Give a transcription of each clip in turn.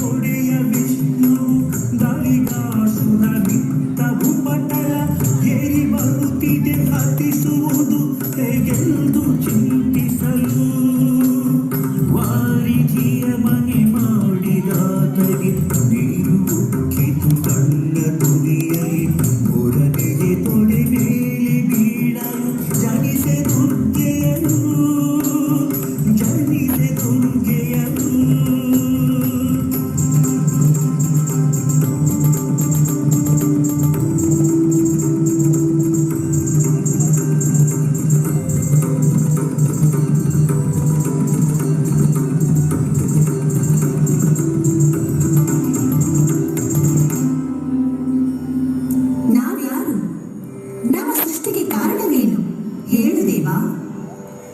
ಒಡೆಯ ವಿಷ್ಣು ದಾಳಿಗಾಸುರ ನಿತ್ತ ಭೂಪಟಲ ಏರಿ ಬರುತ್ತಿದೆ ಹತಿಸುವುದು ಹೇಗೆಂದು ಚಿಂತಿಸಲು ವಾರಿಧಿಯ ಮನೆ ಮಾಡಿದಾತಗೆ ನೀರು ಉಕ್ಕಿತು ಕಣ್ಣ ತುದಿಯಲಿ ಹೊರಗೆಗೆ ತೊಡೆ ಮೇಲೆ ಬೀಳಲು ಜನಿಸೆ ದುರ್ಗೆಯನು ಜನಿಸೆ ದುರ್ಗೆಯನು ನಾವ್ಯಾರು? ನಮ್ಮ ಸೃಷ್ಟಿಗೆ ಕಾರಣವೇನು? ಹೇಳು ದೇವಾ,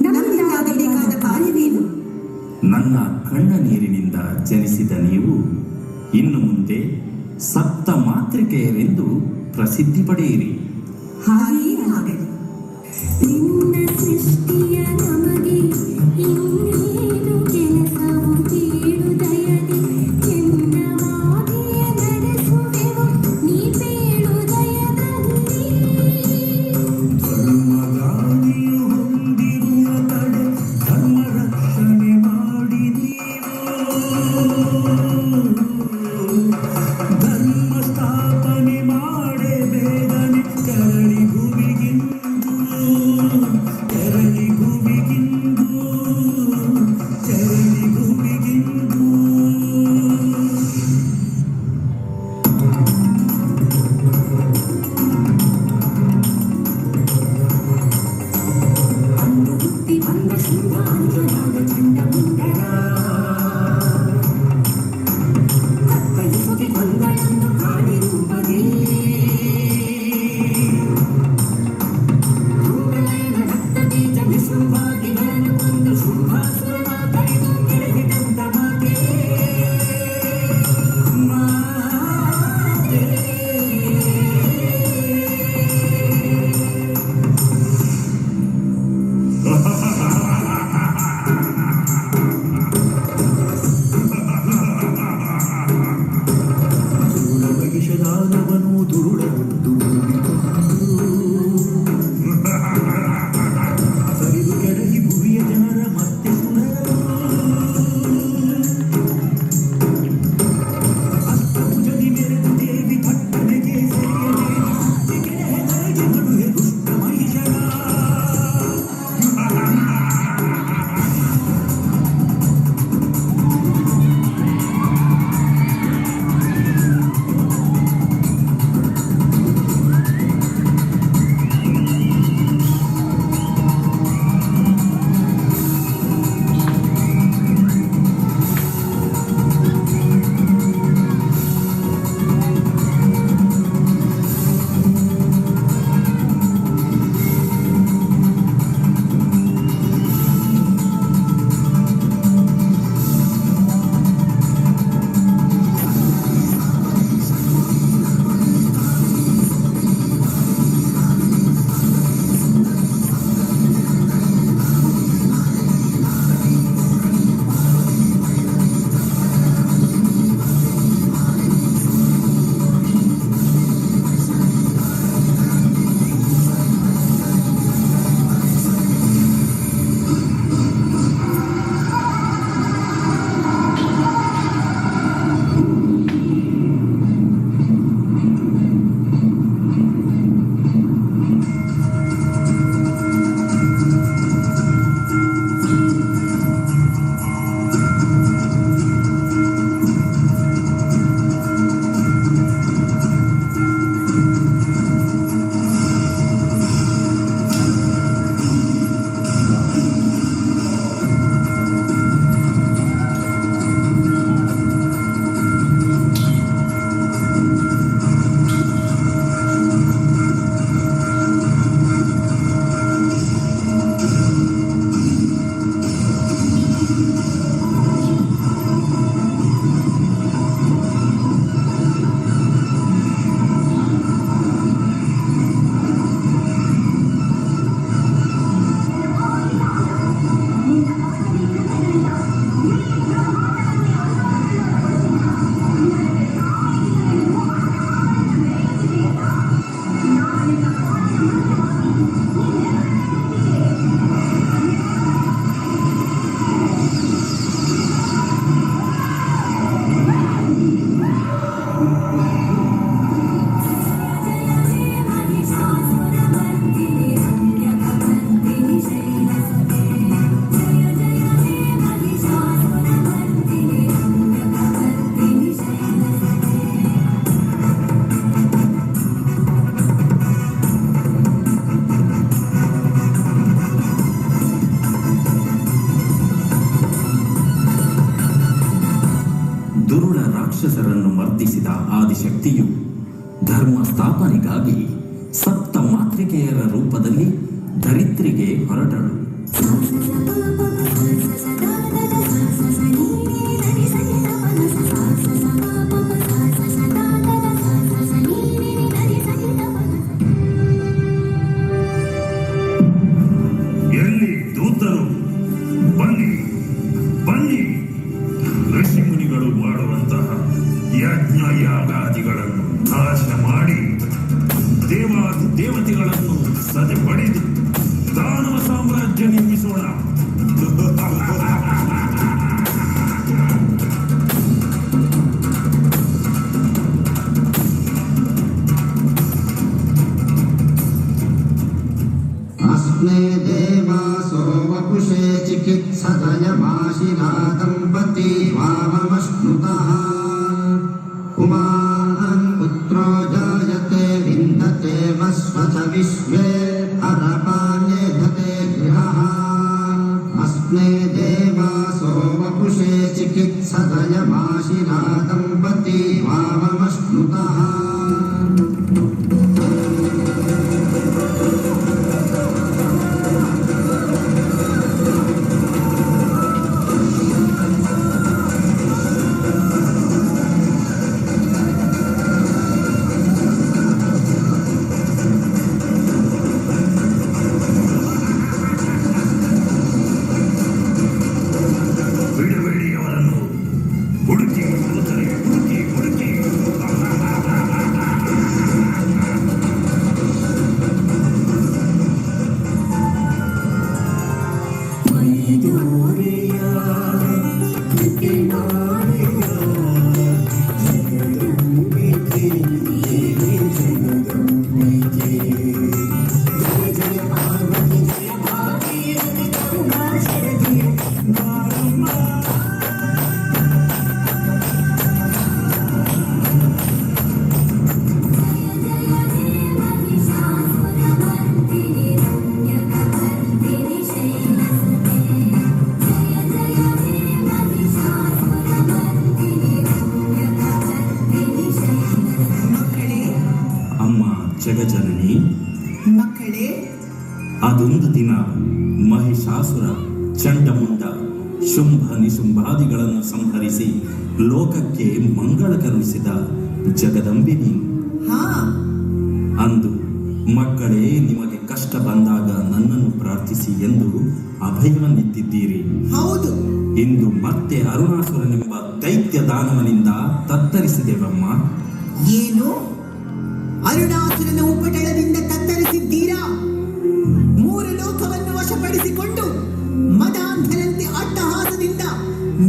ನಮ್ಮಿಂದಾಗಬೇಕಾದ ಕಾರ್ಯವೇನು? ನನ್ನ ಕಣ್ಣ ನೀರಿನಿಂದ ಜನಿಸಿದ ನೀವು ಇನ್ನು ಮುಂದೆ ಸಪ್ತ ಮಾತೃಕೆಯರೆಂದು ಪ್ರಸಿದ್ಧಿ ಪಡೆಯಿರಿ. ಹಾಗೆಯೇ ಆಗಲಿ. ನಿನ್ನ ಸೃಷ್ಟಿಯ ನಮಗೆ ಇನ್ನೇನು ಕೆಲಸವು ಕೇಳು ದಯದಿ ಚೆನ್ನವಾಗಿಯೇ ನಡೆಸುವೆವು ನೀ ಬೇಳು ದಯದಲ್ಲಿ. ಧರ್ಮಗಾಮಿಯು ಹೊಂದಿರುವ ಕಡೆ ಧರ್ಮ ರಕ್ಷಣೆ ಮಾಡಿ ಧರ್ಮ ಸ್ಥಾಪನೆ ಮಾಡೆ ಬೇಗನೆ ಕರಳಿ ಭೂಮಿಗಿಂತ ದುರುಳ ರಾಕ್ಷಸರನ್ನು ಮರ್ದಿಸಿದ ಆದಿಶಕ್ತಿಯು ಧರ್ಮ ಸ್ಥಾಪನೆಗಾಗಿ ಸಪ್ತ ಮಾತೃಕೆಯರ ರೂಪದಲ್ಲಿ ಧರಿತ್ರಿಗೆ ಹೊರಟಳು. ಎಲ್ಲಿ ದೂತರು? ಬನ್ನಿ ಬನ್ನಿ. ಋಷಿ ಮುನಿಗಳು ಮಾಡುವಂತಹ ಯಜ್ಞ ಯಾಗಾದಿಗಳನ್ನು ನಾಶ ಮಾಡಿ ದೇವಾದಿ ದೇವತೆಗಳನ್ನು ಸದೆ ಪಡೆದು ದಾನವ ಸಾಮ್ರಾಜ್ಯ ನಿರ್ಮಿಸೋಣ. अस्मे देवासो वपुषे चिकित्सदयमाशिना दम्पती वाममश्नुतः पुमान् पुत्रो जायते विन्दते वस्वच विश्वे अरपान्येधते गृहः अस्मे देवासो वपुषे चिकित्सदयमाशिना दम्पती वाममश्नुतः ಬಿಡಬೇಡಿ ಅವರನ್ನು. ಹುಡುಕಿ ದೂತರೆ, ಹುಡುಕಿ ಹುಡುಕಿ. ಮಕ್ಕಳೇ ಅಮ್ಮ ಜಗಜನನಿ, ಮಕ್ಕಳೇ, ಅದೊಂದು ದಿನ ಮಹಿಷಾಸುರ, ಚಂಡಮುಂಡ, ಶುಂಭ ನಿಶುಂಭಾದಿಗಳನ್ನು ಸಂಹರಿಸಿ ಲೋಕಕ್ಕೆ ಮಂಗಳ ಕರುಣಿಸಿದ ಜಗದಂಬೆ ನೀನು. ಹಾ, ಅಂದು ಮಕ್ಕಳೇ ನಿಮಗೆ ಕಷ್ಟ ಬಂದಾಗ ನನ್ನನ್ನು ಪ್ರಾರ್ಥಿಸಿ ಎಂದು ಅಭಯವನ್ನಿತ್ತಿದ್ದೀರಿ. ಹೌದು. ಇಂದು ಮತ್ತೆ ಅರುಣಾಸುರನೆಂಬ ದೈತ್ಯ ದಾನವನಿಂದ ತತ್ತರಿಸಿದೆವಮ್ಮ. ಏನು? ಅರುಣಾಸುರನ ಉಪಟಳದಿಂದ ತತ್ತರಿಸಿದ್ದೀರಾ? ಮೂರು ಲೋಕವನ್ನು ವಶಪಡಿಸಿಕೊಂಡು ಮದಾಂಧನಂತೆ ಅಟ್ಟಹಾಸದಿಂದ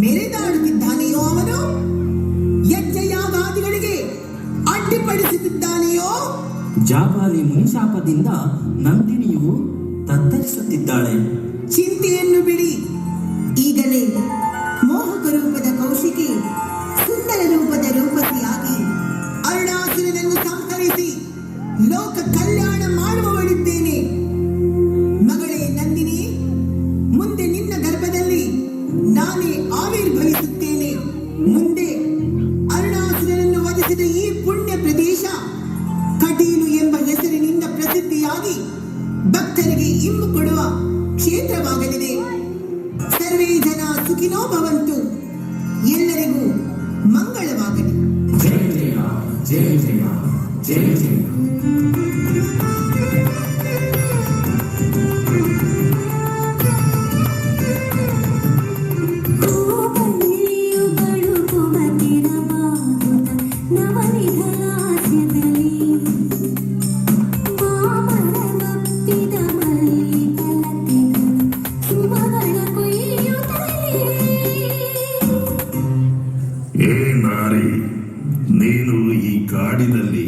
ಮೆರೆದಾಡುತ್ತಿದ್ದಾನೆಯೋ ಅವನು? ಯಜ್ಞಯಾಗಾದಿಗಳಿಗೆ ಅಡ್ಡಿಪಡಿಸುತ್ತಿದ್ದಾನೆಯೋ? ಜಾಬಾಲಿ ಮುನಿಶಾಪದಿಂದ ನಂದಿನಿಯು ತತ್ತರಿಸುತ್ತಿದ್ದಾಳೆ. ಚಿಂತೆಯನ್ನು ಬಿಡಿ. ಈಗಲೇ ಮೋಹಕ ರೂಪದ ಕೌಶಿಕಿ ಸುಂದರ ರೂಪದ ರೂಪಸಿಯಾಗಿ ಅರುಣಾಸುರನನ್ನು ಸಂಹರಿಸಿ ಲೋಕ ಕಲ್ಯಾಣ ಮಾಡುವವಳಿದ್ದೇನೆ. ಮಗಳೇ ನಂದಿನಿ, ಮುಂದೆ ನಿನ್ನ ಗರ್ಭದಲ್ಲಿ ನಾನೇ ಆವಿರ್ಭವಿಸುತ್ತೇನೆ. ಮುಂದೆ ಅರುಣಾಸುರನನ್ನು ವಧಿಸಿದ ಈ ಪುಣ್ಯ ಪ್ರದೇಶ ಕಟೀಲು ಎಂಬ ಹೆಸರಿನಿಂದ ಪ್ರಸಿದ್ಧಿಯಾಗಿ ಭಕ್ತರಿಗೆ ಇಂಬು ಕೊಡುವ ಕ್ಷೇತ್ರವಾಗಲಿದೆ. ಸರ್ವೇ ಜನ ಸುಖಿನೋ ಭವಂತು. ಎಲ್ಲರಿಗೂ ಮಂಗಳವಾಗಲಿ. ಜಯ ಜಯ ಜಯ ಜಯ ಜಯ ಜಯ. ಕೋಪಲಿಯುಗಳು ಕೊಮತಿರವಾಗುತ್ತ ನವನಿಧರಾಜ್ಯದಲ್ಲಿ ಮಾಮರವಪ್ಪಿದ ಮಲ್ಲಿಕಲತೆಗಳು ಸುಮಗಳ ಕೊಯ್ಯುತ್ತಲೇ. ಏ ನಾರಿ, ನೀನು ಈ ಕಾಡಿನಲ್ಲಿ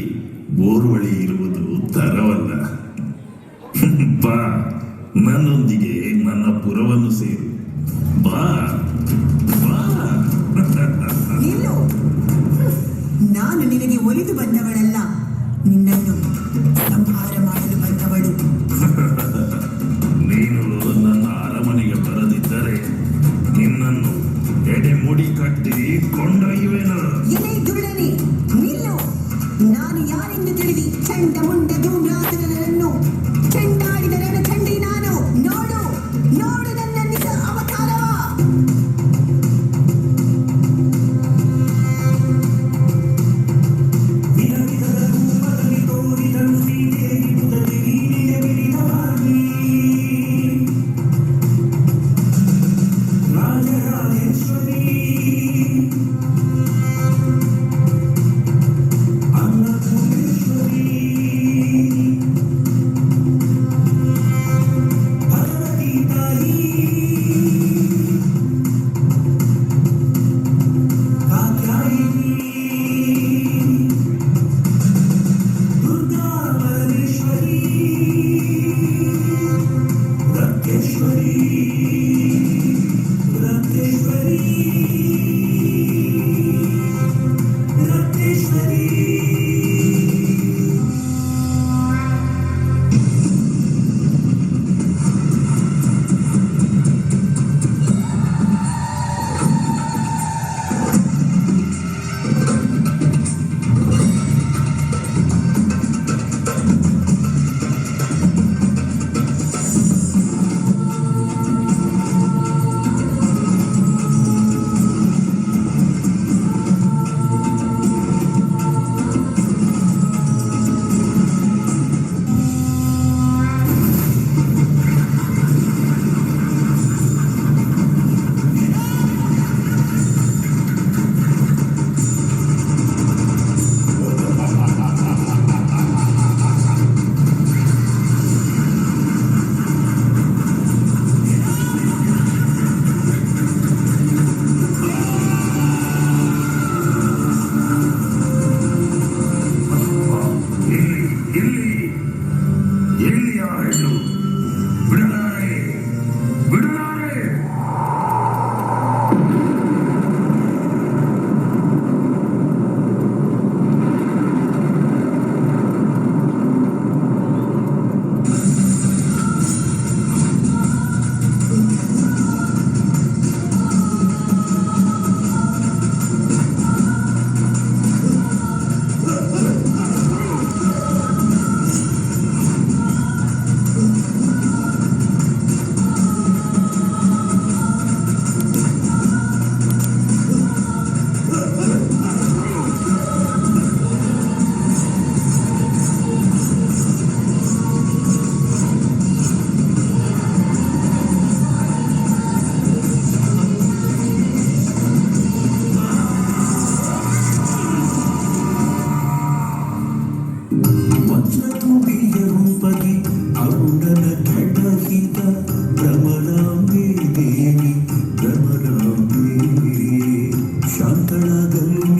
ಓರ್ವಳಿ ಇರುವುದು ತರವಲ್ಲ. ಬಾ, ನನ್ನೊಂದಿಗೆ ನನ್ನ ಪುರವನ್ನು ಸೇರು. ಬಾ ಬಾ. ನಿಲ್ಲು. ನಾನು ನಿನಗೆ ಒಲಿದು ಬಂದವಳಲ್ಲ, ನಿನ್ನನ್ನು ಸಂಹಾರ ಮಾಡಲು ಬಂದವಳು. ನೀನು ನನ್ನ ಅರಮನೆಗೆ ಬರದಿದ್ದರೆ ನಿನ್ನನ್ನು ಎಡೆಮುಡಿ ಕಟ್ಟಿ ಕೊಂಡೊಯ್ಯುತ್ತಿದ್ದೆ. ಸಾಯುವೆನು. ಎಲೆ ದುರುಳನೆ ನಿಲ್ಲು. ನಾನು ಯಾರೆಂದು ತಿಳಿದಿ ಚಂಡ ಮುಂಡ ಧೂಮ್ರಾಸನನ್ನು ಚೆಂಡಾಡಿದ ರಣಚಂಡಿ ನಾನು. ನೋಡು ನೋಡು ನನ್ನ ನಿಜ ಅವತಾರವ. ಶಾಂತಳಾಗಲು